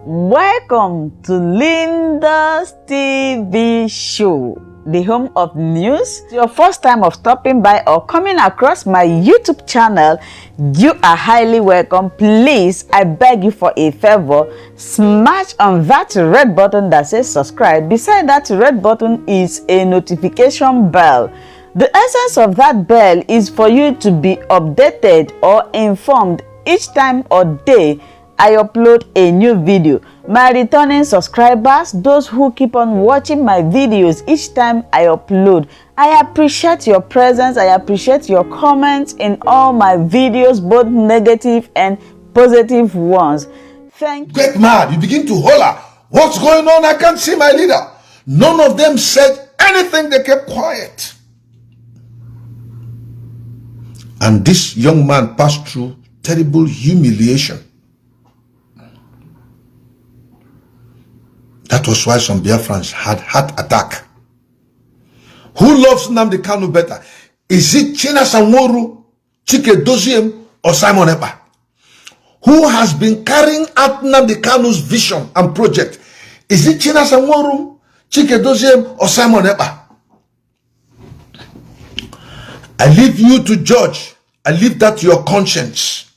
Welcome to Linda's TV show, the home of news. It's your first time of stopping by or coming across my YouTube channel, you are highly welcome. Please, I beg you for a favor, smash on that red button that says subscribe. Beside that red button is a notification bell. The essence of that bell is for you to be updated or informed each time or day I upload a new video. My returning subscribers, those who keep on watching my videos each time I upload, I appreciate your presence. I appreciate your comments in all my videos, both negative and positive ones. Thank you. Get mad. You begin to holler. What's going on? I can't see my leader. None of them said anything. They kept quiet. And this young man passed through terrible humiliation. That was why some Biafrans had heart attack. Who loves Nnamdi Kanu better? Is it China Sanworu, Chike Doziem, or Simon Ekpa? Who has been carrying out Nnamdi Kanu's vision and project? Is it China Sanworu, Chike Doziem, or Simon Ekpa? I leave you to judge. I leave that to your conscience.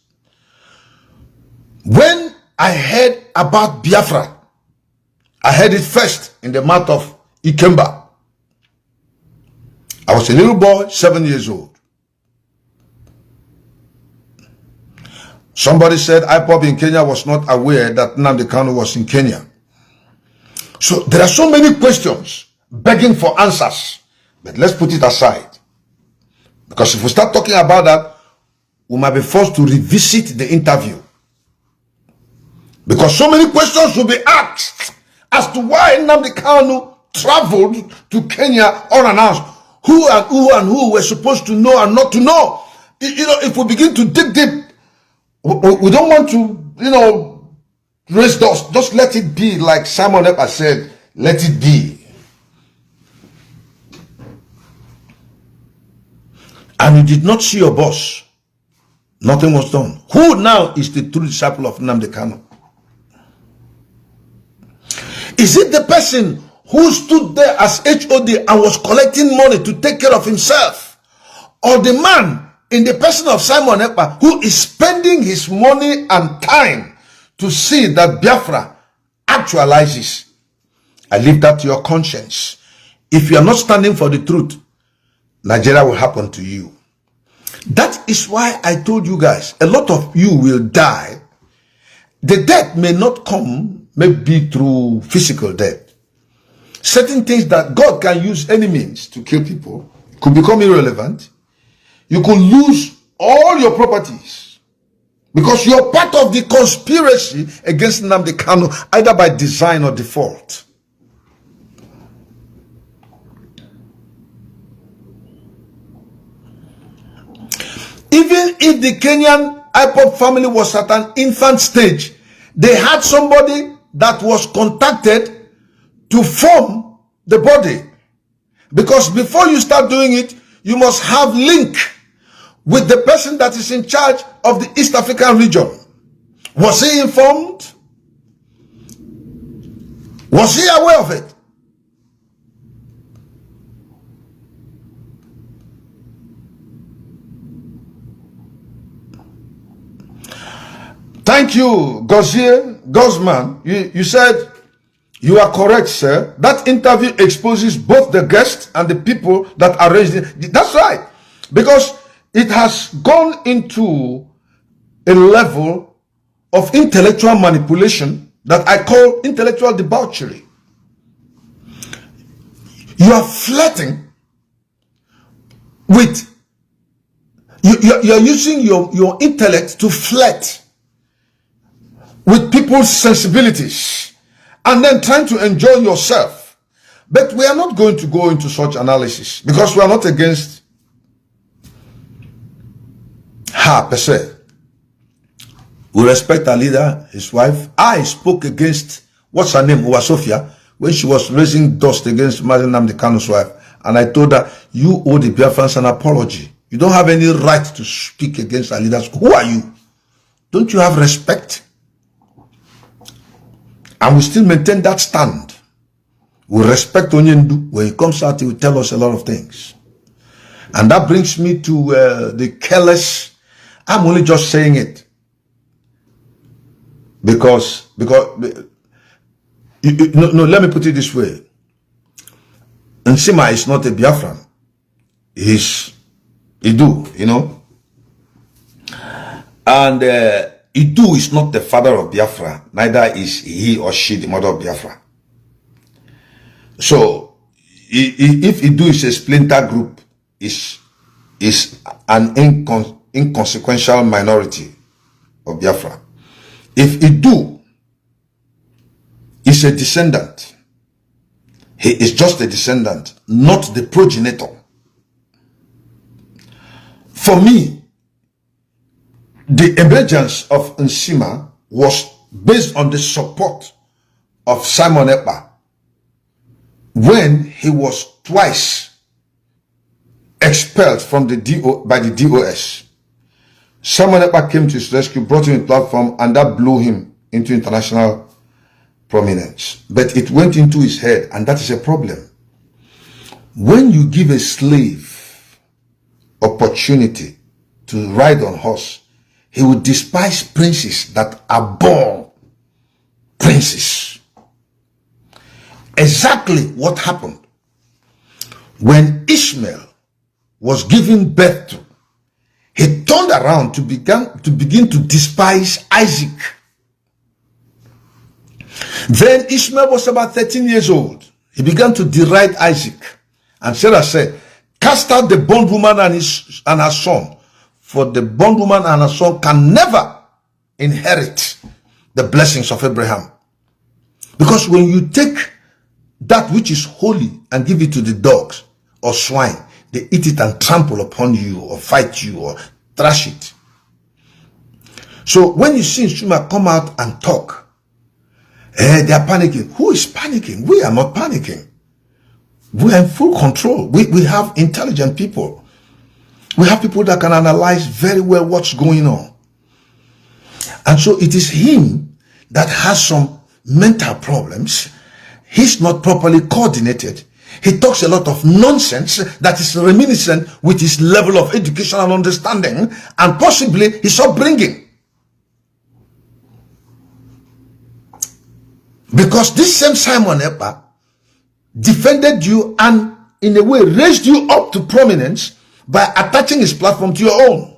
When I heard about Biafra, I heard it first in the mouth of Ikemba. I was a little boy, 7 years old. Somebody said IPOB in Kenya was not aware that Nnamdi Kanu was in Kenya. So there are so many questions begging for answers. But let's put it aside. Because if we start talking about that, we might be forced to revisit the interview. Because so many questions will be asked as to why Nnamdi Kanu traveled to Kenya unannounced. Who and who were supposed to know and not to know. You know, if we begin to dig deep, we don't want to, raise dust. Just let it be, like Simon Ekpa said, let it be. And you did not see your boss. Nothing was done. Who now is the true disciple of Nnamdi Kanu? Is it the person who stood there as HOD and was collecting money to take care of himself? Or the man in the person of Simon Ekpa who is spending his money and time to see that Biafra actualizes? I leave that to your conscience. If you are not standing for the truth, Nigeria will happen to you. That is why I told you guys, a lot of you will die. The death may not come, maybe through physical death. Certain things that God can use any means to kill people could become irrelevant. You could lose all your properties because you're part of the conspiracy against Nnamdi Kanu, either by design or default. Even if the Kenyan IPOB family was at an infant stage, they had somebody that was contacted to form the body. Because before you start doing it, you must have link with the person that is in charge of the East African region. Was he informed? Was he aware of it? Thank you, Gosman. You said you are correct, sir. That interview exposes both the guests and the people that arranged it. That's right. Because it has gone into a level of intellectual manipulation that I call intellectual debauchery. You are flirting with, you're using your intellect to flirt with people's sensibilities and then trying to enjoy yourself. But we are not going to go into such analysis because we are not against her per se. We respect our leader, his wife. I spoke against, what's her name, Uwasofia, when she was raising dust against Nnamdi Kanu's wife. And I told her, you owe the Biafrans an apology. You don't have any right to speak against our leaders. Who are you? Don't you have respect? And we still maintain that stand. We respect Onyendu. When he comes out, he will tell us a lot of things. And that brings me to the careless. I'm only just saying it. Because no, let me put it this way. Nsima is not a Biafran. He's Idu, you know. And Idu is not the father of Biafra. Neither is he or she the mother of Biafra. So, if Idu is a splinter group, is an inconsequential minority of Biafra. If Idu is a descendant, he is just a descendant, not the progenitor. For me, the emergence of Nsima was based on the support of Simon Ekpa when he was twice expelled from the by the DOS. Simon Ekpa came to his rescue, brought him a platform, and that blew him into international prominence. But it went into his head, and that is a problem. When you give a slave opportunity to ride on horse, he will despise princes that are born princes. Exactly what happened when Ishmael was given birth to. He turned around to begin to despise Isaac. Then Ishmael was about 13 years old. He began to deride Isaac. And Sarah said, cast out the bondwoman and her son, for the bondwoman and her son can never inherit the blessings of Abraham. Because when you take that which is holy and give it to the dogs or swine, they eat it and trample upon you or fight you or trash it. So when you see Nsima come out and talk, they are panicking. Who is panicking? We are not panicking. We are in full control. We have intelligent people. We have people that can analyze very well what's going on. And so it is him that has some mental problems. He's not properly coordinated. He talks a lot of nonsense that is reminiscent with his level of education and understanding and possibly his upbringing. Because this same Simon Ekpa defended you and in a way raised you up to prominence by attaching his platform to your own.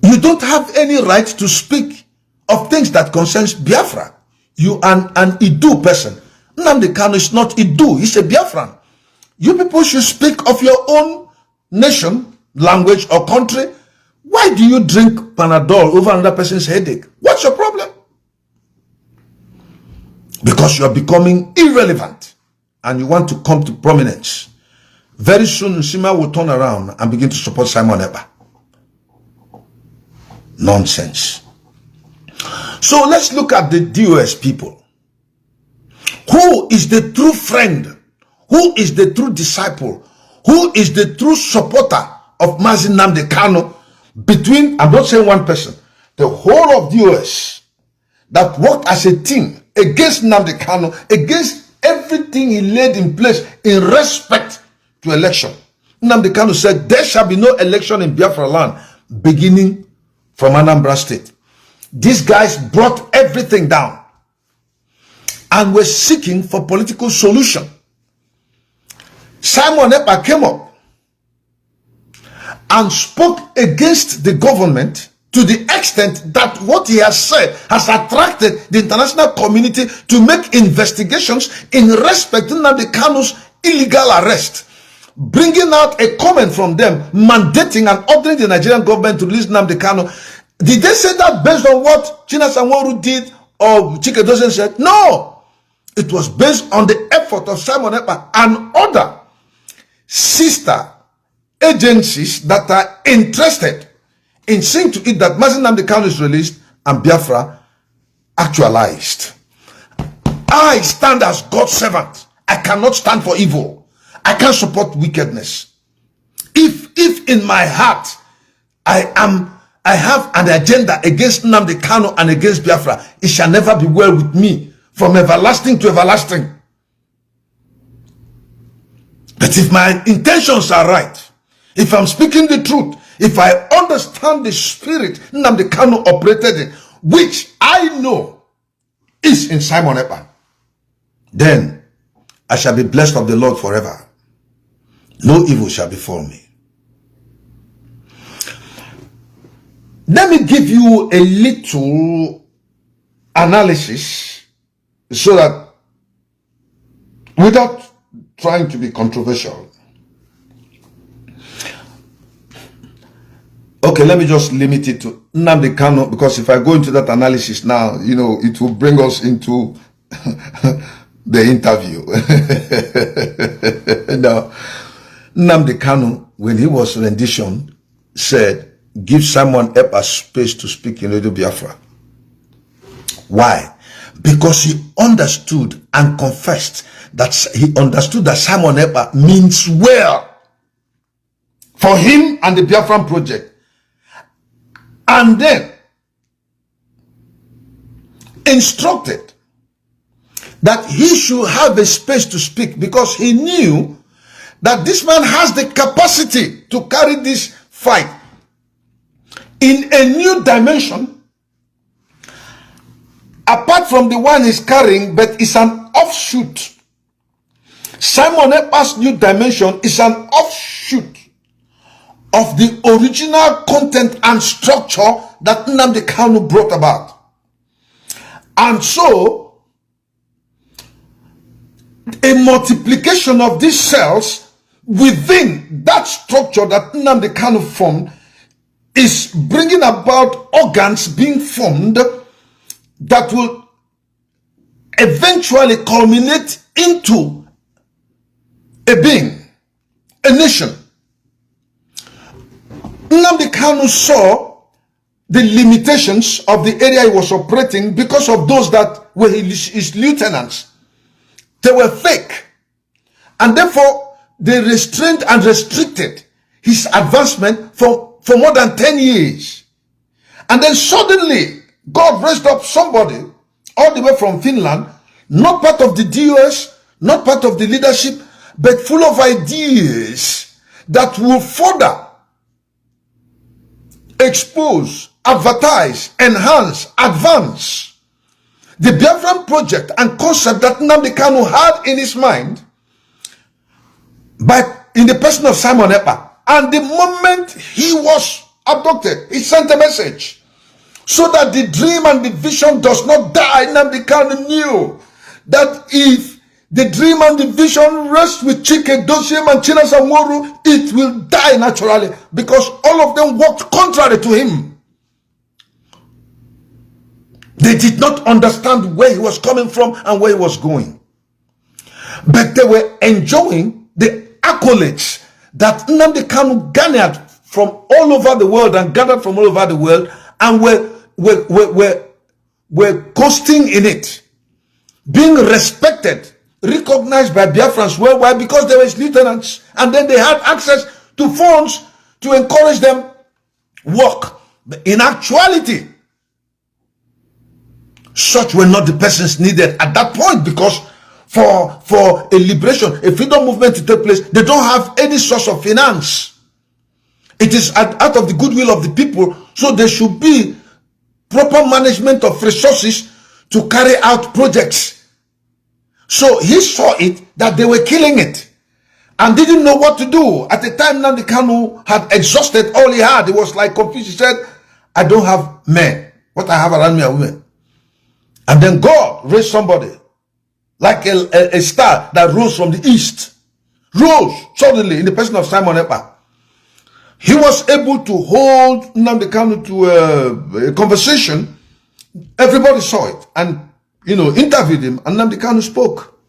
You don't have any right to speak of things that concerns Biafra. You an Idu person. Nnamdi Kanu is not Idu, he's a Biafran. You people should speak of your own nation, language, or country. Why do you drink Panadol over another person's headache? What's your problem? Because you are becoming irrelevant and you want to come to prominence. Very soon, Nsima will turn around and begin to support Simon Ekpa. Nonsense. So let's look at the DOS people. Who is the true friend? Who is the true disciple? Who is the true supporter of Mazi Nnamdi Kanu? Between, I'm not saying one person, the whole of DOS that worked as a team against Nnamdi Kanu, against everything he laid in place in respect to election. Nnamdi Kanu said there shall be no election in Biafra land beginning from Anambra State. These guys brought everything down and were seeking for political solution. Simon Ekpa came up and spoke against the government to the extent that what he has said has attracted the international community to make investigations in respect to Nnamdi Kanu's illegal arrest, bringing out a comment from them mandating and ordering the Nigerian government to release Nnamdi Kanu. Did they say that based on what China Sanwo-Olu did or Chike Dozen said? No. It was based on the effort of Simon Ekpa and other sister agencies that are interested in seeing to it that Mazi Nnamdi Kanu is released and Biafra actualized. I stand as God's servant. I cannot stand for evil. I can't support wickedness. If in my heart I I have an agenda against Nnamdi Kanu and against Biafra, it shall never be well with me from everlasting to everlasting. But if my intentions are right, if I'm speaking the truth, if I understand the spirit Nnamdi Kanu operated in, which I know is in Simon Ekpa, then I shall be blessed of the Lord forever. No evil shall befall me. Let me give you a little analysis so that, without trying to be controversial. Okay, let me just limit it to Nnamdi Kanu, because if I go into that analysis now, it will bring us into the interview. Now, Nnamdi Kanu, when he was renditioned, said, give Simon Ekpa space to speak in Radio Biafra. Why? Because he understood and confessed that he understood that Simon Ekpa means well for him and the Biafran project. And then instructed that he should have a space to speak, because he knew that this man has the capacity to carry this fight in a new dimension, apart from the one he's carrying, but it's an offshoot. Simon Ekpa's new dimension is an offshoot of the original content and structure that Nnamdi Kanu brought about. And so, a multiplication of these cells within that structure that Nnamdi Kanu formed is bringing about organs being formed that will eventually culminate into a being, a nation. Nnamdi Kanu saw the limitations of the area he was operating because of those that were his lieutenants. They were fake, and therefore they restrained and restricted his advancement for more than 10 years. And then suddenly, God raised up somebody all the way from Finland, not part of the DOS, not part of the leadership, but full of ideas that will further expose, advertise, enhance, advance the Biafran project and concept that Nnamdi Kanu had in his mind in the person of Simon Ekpa. And the moment he was abducted, he sent a message so that the dream and the vision does not die. Nnamdi Kanu knew that if the dream and the vision rests with Chike Dosiem and China Samworu, it will die naturally, because all of them worked contrary to him. They did not understand where he was coming from and where he was going. But they were enjoying the accolades that Nnamdi Kanu garnered from all over the world and gathered from all over the world, and were coasting in it, being respected, recognized by Biafrans worldwide because they were his lieutenants, and then they had access to funds to encourage them work. But in actuality, such were not the persons needed at that point, because for a liberation, a freedom movement to take place, they don't have any source of finance. It is out of the goodwill of the people, so there should be proper management of resources to carry out projects. So he saw it that they were killing it and didn't know what to do. At the time, Nnamdi Kanu had exhausted all he had. He was like confused. He said, I don't have men. What I have around me are women. And then God raised somebody like a star that rose from the east. Rose suddenly in the person of Simon Ekpa. He was able to hold Nnamdi Kanu to a conversation. Everybody saw it and, interviewed him, and Nnamdi Kanu spoke.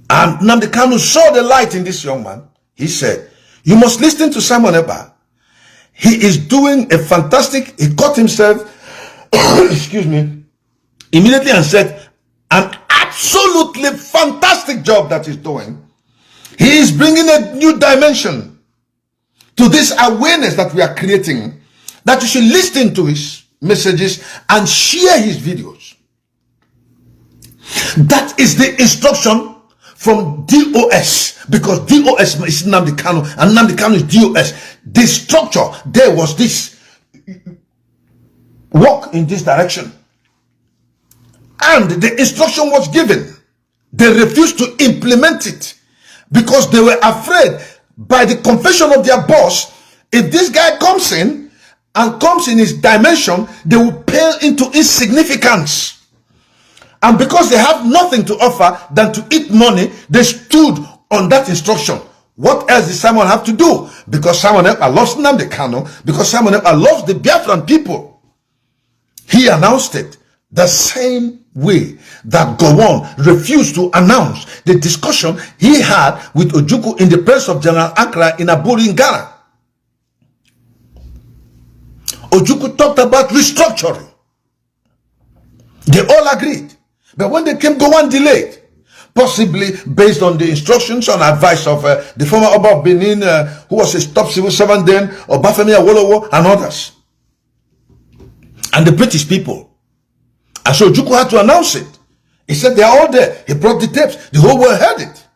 And Nnamdi Kanu saw the light in this young man. He said, you must listen to Simon Ekpa. He is doing a fantastic, he caught himself, excuse me, immediately and said, an absolutely fantastic job that he's doing. He is bringing a new dimension to this awareness that we are creating that you should listen to his messages and share his videos. That is the instruction from DOS, because DOS is Nnamdi Kanu and Nnamdi Kanu is DOS. The structure there was this: walk in this direction, and the instruction was given. They refused to implement it because they were afraid by the confession of their boss, if this guy comes in and comes in his dimension, they will pale into insignificance. And because they have nothing to offer than to eat money, they stood on that instruction. What else did Simon have to do? Because Simon Ekpa loves Nnamdi Kanu, because Simon Ekpa loves the Biafran people, he announced it the same way that Gowon refused to announce the discussion he had with Ojukwu in the presence of General Accra in Aburi in Ghana. Ojukwu talked about restructuring. They all agreed. But when they came, Gowon delayed. Possibly based on the instructions and advice of the former Oba of Benin, who was a top civil servant then, Obafemi Awolowo, and others. And the British people. And so Ojukwu had to announce it. He said they are all there. He brought the tapes. The whole world heard it.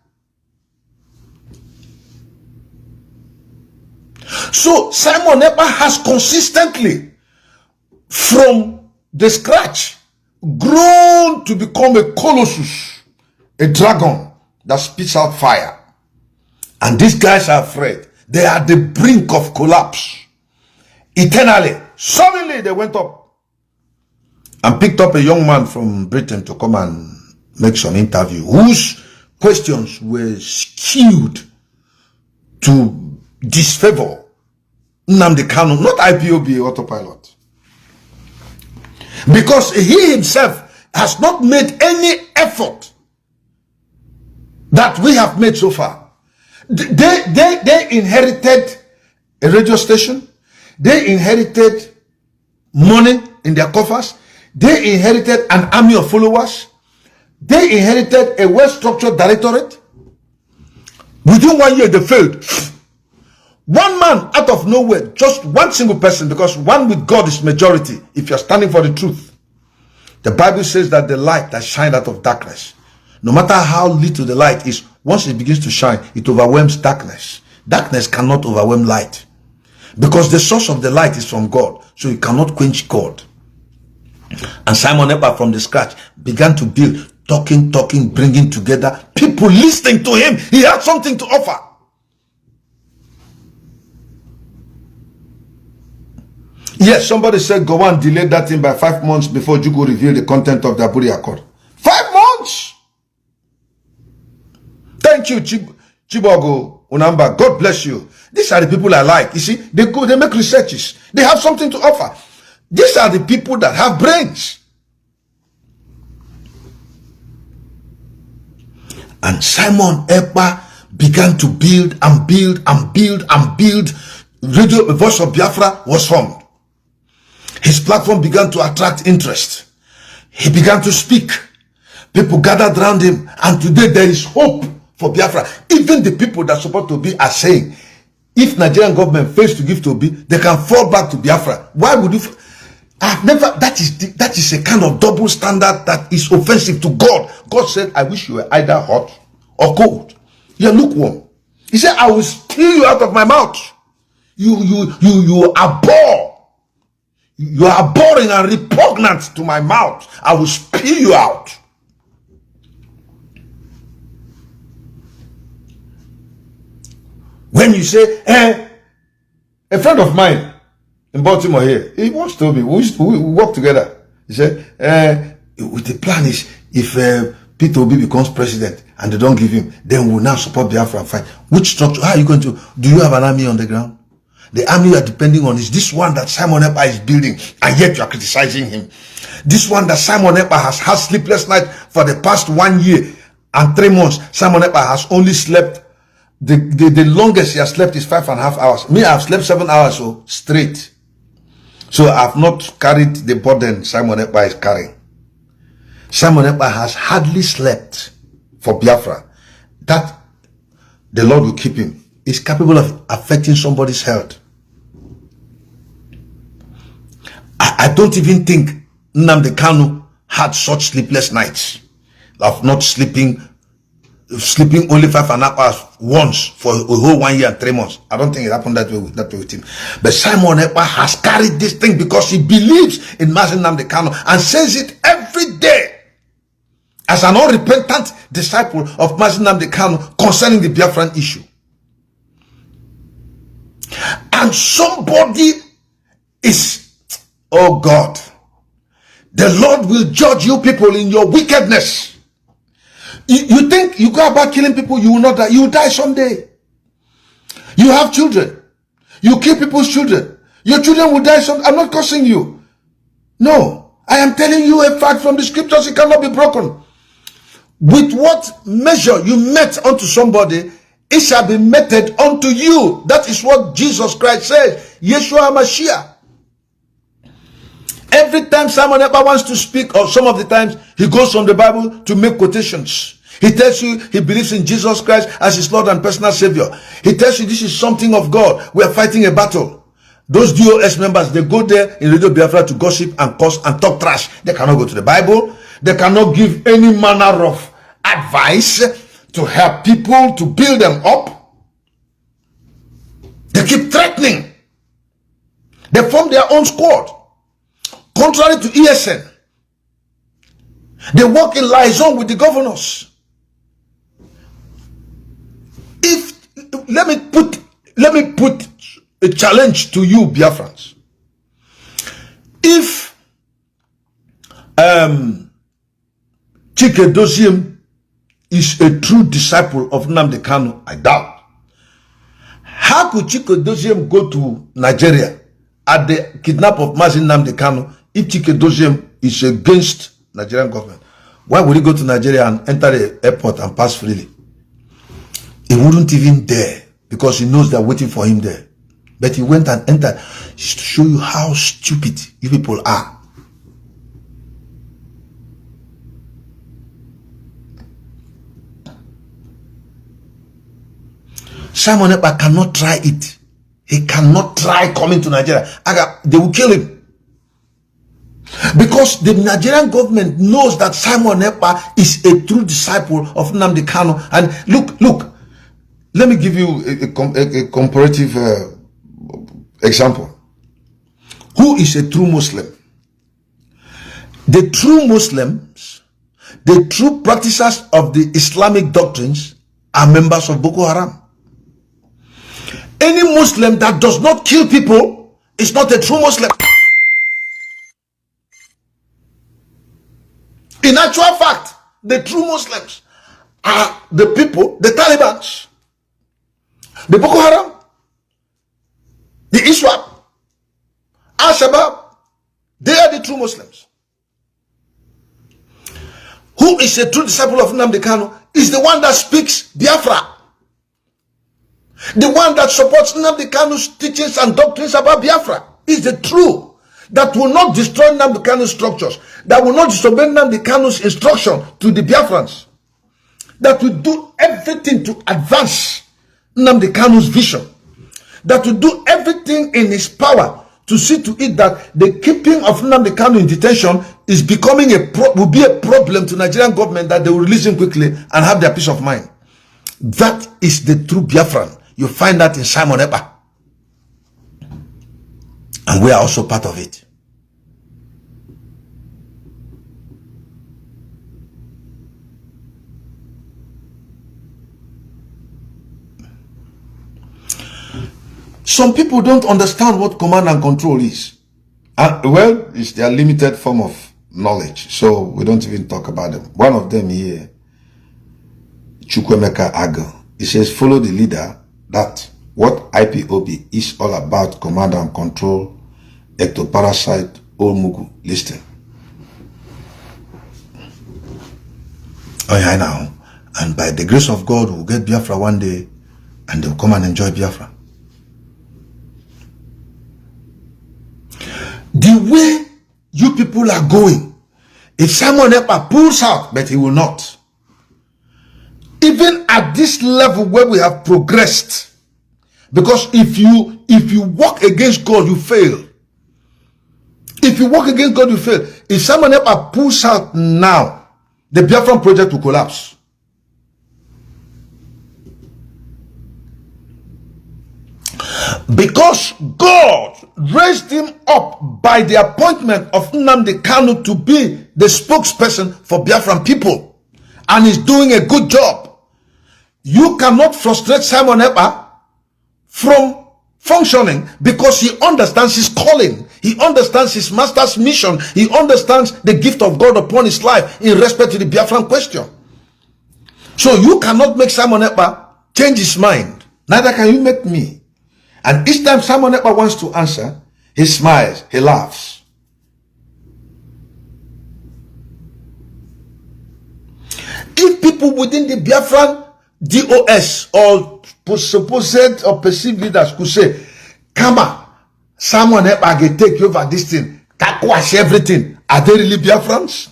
So Simon Ekpa has consistently, from the scratch, grown to become a colossus, a dragon that spits out fire. And these guys are afraid. They are at the brink of collapse. Eternally. Suddenly they went up and picked up a young man from Britain to come and make some interview, whose questions were skewed to disfavor Nnamdi Kanu, not IPOB autopilot. Because he himself has not made any effort that we have made so far. They inherited a radio station. They inherited money in their coffers. They inherited an army of followers. They inherited a well-structured directorate. Within 1 year, they failed. One man out of nowhere, just one single person, because one with God is majority if you're standing for the truth. The Bible says that the light that shines out of darkness, no matter how little the light is, once it begins to shine, it overwhelms darkness. Darkness cannot overwhelm light, because the source of the light is from God, so it cannot quench God. And Simon Ekpa from the scratch began to build, talking, bringing together people listening to him. He had something to offer. Yes, somebody said Gowon delayed that thing by 5 months before Ojukwu revealed the content of the Aburi Accord. 5 months! Thank you, Chibogo Unamba. God bless you. These are the people I like. You see, they go, they make researches. They have something to offer. These are the people that have brains. And Simon Ekpa began to build and build and build and build. Radio Voice of Biafra was formed. His platform began to attract interest. He began to speak. People gathered around him, and today there is hope for Biafra. Even the people that support Obi are saying, if Nigerian government fails to give to Obi, they can fall back to Biafra. Why would you? I've never. That is a kind of double standard that is offensive to God. God said, "I wish you were either hot or cold. You're lukewarm." He said, "I will steal you out of my mouth. You abhor. You are boring and repugnant to my mouth. I will spew you out." When you say, a friend of mine in Baltimore here, he once told me, we work together. He said, with the plan is, if Peter Obi becomes president and they don't give him, then we'll now support Biafra and fight. Which structure? How are you going to? Do you have an army on the ground? The army you are depending on is this one that Simon Ekpa is building, and yet you are criticizing him. This one that Simon Ekpa has had sleepless night for the past 1 year and 3 months. Simon Ekpa has only slept, the longest he has slept is 5.5 hours. Me, I've slept 7 hours so straight. So I've not carried the burden Simon Ekpa is carrying. Simon Ekpa has hardly slept for Biafra. That the Lord will keep him. Is capable of affecting somebody's health. I don't even think Nnamdi Kanu had such sleepless nights of not sleeping only 5 hours once for a whole 1 year and 3 months. I don't think it happened that way with him. But Simon Ekpa has carried this thing because he believes in Mazi Nnamdi Kanu and says it every day as an unrepentant disciple of Mazi Nnamdi Kanu concerning the Biafran issue. And somebody is, oh God, the Lord will judge you people in your wickedness. You think you go about killing people, you will not die. You will die someday. You have children. You kill people's children. Your children will die someday. I'm not cursing you. No. I am telling you a fact from the scriptures. It cannot be broken. With what measure you met unto somebody, it shall be meted unto you. That is what Jesus Christ says. Yeshua HaMashiach. Every time Simon Ekpa wants to speak, or some of the times, he goes from the Bible to make quotations. He tells you he believes in Jesus Christ as his Lord and personal Savior. He tells you this is something of God. We are fighting a battle. Those DOS members, they go there in Radio Biafra to gossip and curse and talk trash. They cannot go to the Bible. They cannot give any manner of advice to help people, to build them up. They keep threatening. They form their own squad. Contrary to ESN, they work in liaison with the governors. Let me put a challenge to you, Biafrans. If Chike Doziem is a true disciple of Nnamdi Kanu, I doubt. How could Chike Doziem go to Nigeria at the kidnap of Mazi Nnamdi Kanu if Chike Doziem is against Nigerian government? Why would he go to Nigeria and enter the airport and pass freely? He wouldn't even dare because he knows they're waiting for him there. But he went and entered just to show you how stupid you people are. Simon Ekpa cannot try it. He cannot try coming to Nigeria. They will kill him. Because the Nigerian government knows that Simon Ekpa is a true disciple of Nnamdi Kanu. And look, let me give you a comparative example. Who is a true Muslim? The true Muslims, the true practitioners of the Islamic doctrines are members of Boko Haram. Any Muslim that does not kill people is not a true Muslim. In actual fact, the true Muslims are the people, the Taliban, the Boko Haram, the ISWAP, Al-Shabaab. They are the true Muslims. Who is a true disciple of Nnamdi Kanu is the one that speaks Biafra. The one that supports Nnamdi Kanu's teachings and doctrines about Biafra is the true, that will not destroy Nnamdi Kanu's structures, that will not disobey Nnamdi Kanu's instruction to the Biafrans, that will do everything to advance Nnamdi Kanu's vision, that will do everything in his power to see to it that the keeping of Nnamdi Kanu in detention is becoming will be a problem to Nigerian government, that they will release him quickly and have their peace of mind. That is the true Biafran. You find that in Simon Ekpa. And we are also part of it. Some people don't understand what command and control is. Well, it's their limited form of knowledge, so we don't even talk about them. One of them here, Chukwemeka Agel, he says, follow the leader. That what IPOB is all about: command and control, ectoparasite, Olmugu. Listen. Oh yeah, now. And by the grace of God, we'll get Biafra one day, and they'll come and enjoy Biafra. The way you people are going, if Simon Ekpa pulls out, but he will not. Even at this level where we have progressed, because if you walk against God, you fail. If If you work against God, you fail. If Simon Ekpa pulls out now, the Biafran project will collapse. Because God raised him up by the appointment of Nnamdi Kanu to be the spokesperson for Biafran people, and is doing a good job. You cannot frustrate Simon Ekpa from functioning, because he understands his calling, he understands his master's mission, he understands the gift of God upon his life in respect to the Biafran question. So you cannot make Simon Ekpa change his mind, neither can you make me. And each time Simon Ekpa wants to answer, he smiles, he laughs. If people within the Biafran DOS or supposed or perceived leaders could say, come on, Simon Ekpa can take over this thing, kakwash everything, are they really Biafrans?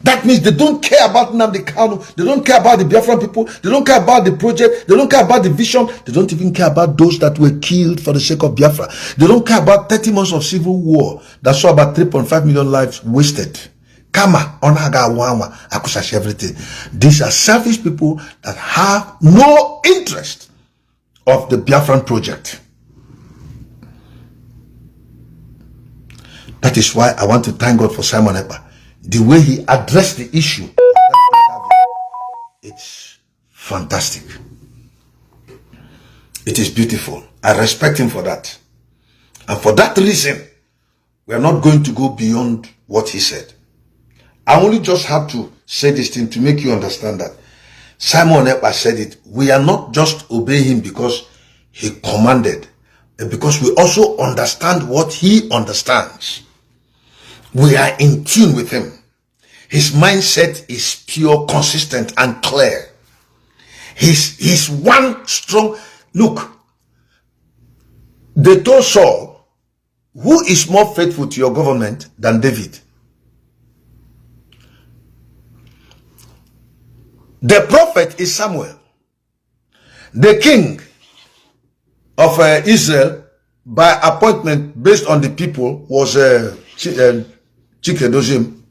That means they don't care about Nnamdi Kanu, they don't care about the Biafran people, they don't care about the project, they don't care about the vision, they don't even care about those that were killed for the sake of Biafra. They don't care about 30 months of civil war that saw about 3.5 million lives wasted. Kama, onaga wama, akusash everything. These are selfish people that have no interest of the Biafran project. That is why I want to thank God for Simon Ekpa. The way he addressed the issue, it's fantastic. It is beautiful. I respect him for that. And for that reason, we are not going to go beyond what he said. I only just have to say this thing to make you understand that Simon Ekpa said it. We are not just obeying him because he commanded, because we also understand what he understands. We are in tune with him. His mindset is pure, consistent, and clear. He's one strong. Look, they told Saul, who is more faithful to your government than David? The prophet is Samuel. The king of Israel, by appointment based on the people, was Chikedosim.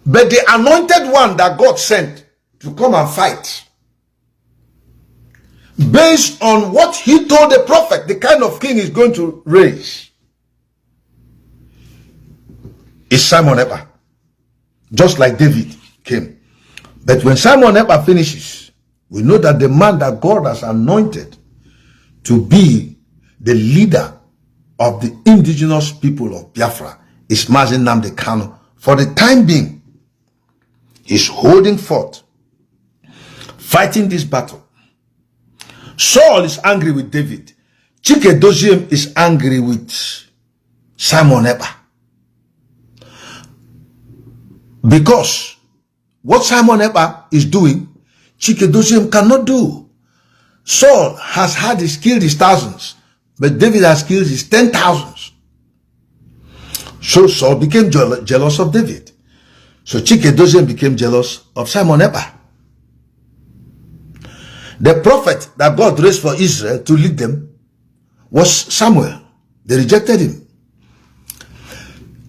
But the anointed one that God sent to come and fight, based on what he told the prophet, the kind of king he's going to raise, is Simon Ekpa. Just like David came. But when Simon Ekpa finishes, we know that the man that God has anointed to be the leader of the indigenous people of Biafra is Nnamdi Kanu. For the time being, he's holding forth, fighting this battle. Saul is angry with David. Chikedozie is angry with Simon Ekpa. Because what Simon Ekpa is doing, Chikedozie cannot do. Saul has killed his thousands, but David has killed his 10,000s. So Saul became jealous of David. So Chikedozie became jealous of Simon Ekpa. The prophet that God raised for Israel to lead them was Samuel. They rejected him.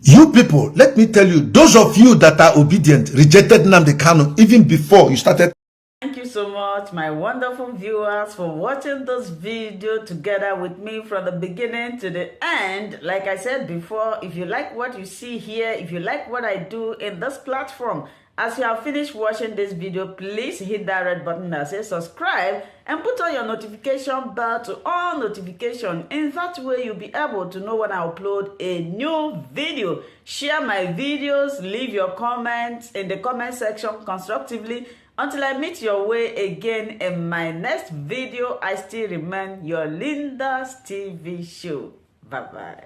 You people, let me tell you, those of you that are obedient rejected Nnamdi Kanu even before you started. Thank you so much, my wonderful viewers, for watching this video together with me from the beginning to the end. Like I said before, if you like what you see here, if you like what I do in this platform, as you have finished watching this video, please hit that red button that says subscribe and put on your notification bell to all notification. In that way, you'll be able to know when I upload a new video. Share my videos, leave your comments in the comment section constructively. Until I meet your way again in my next video, I still remain your Linda's TV show. Bye-bye.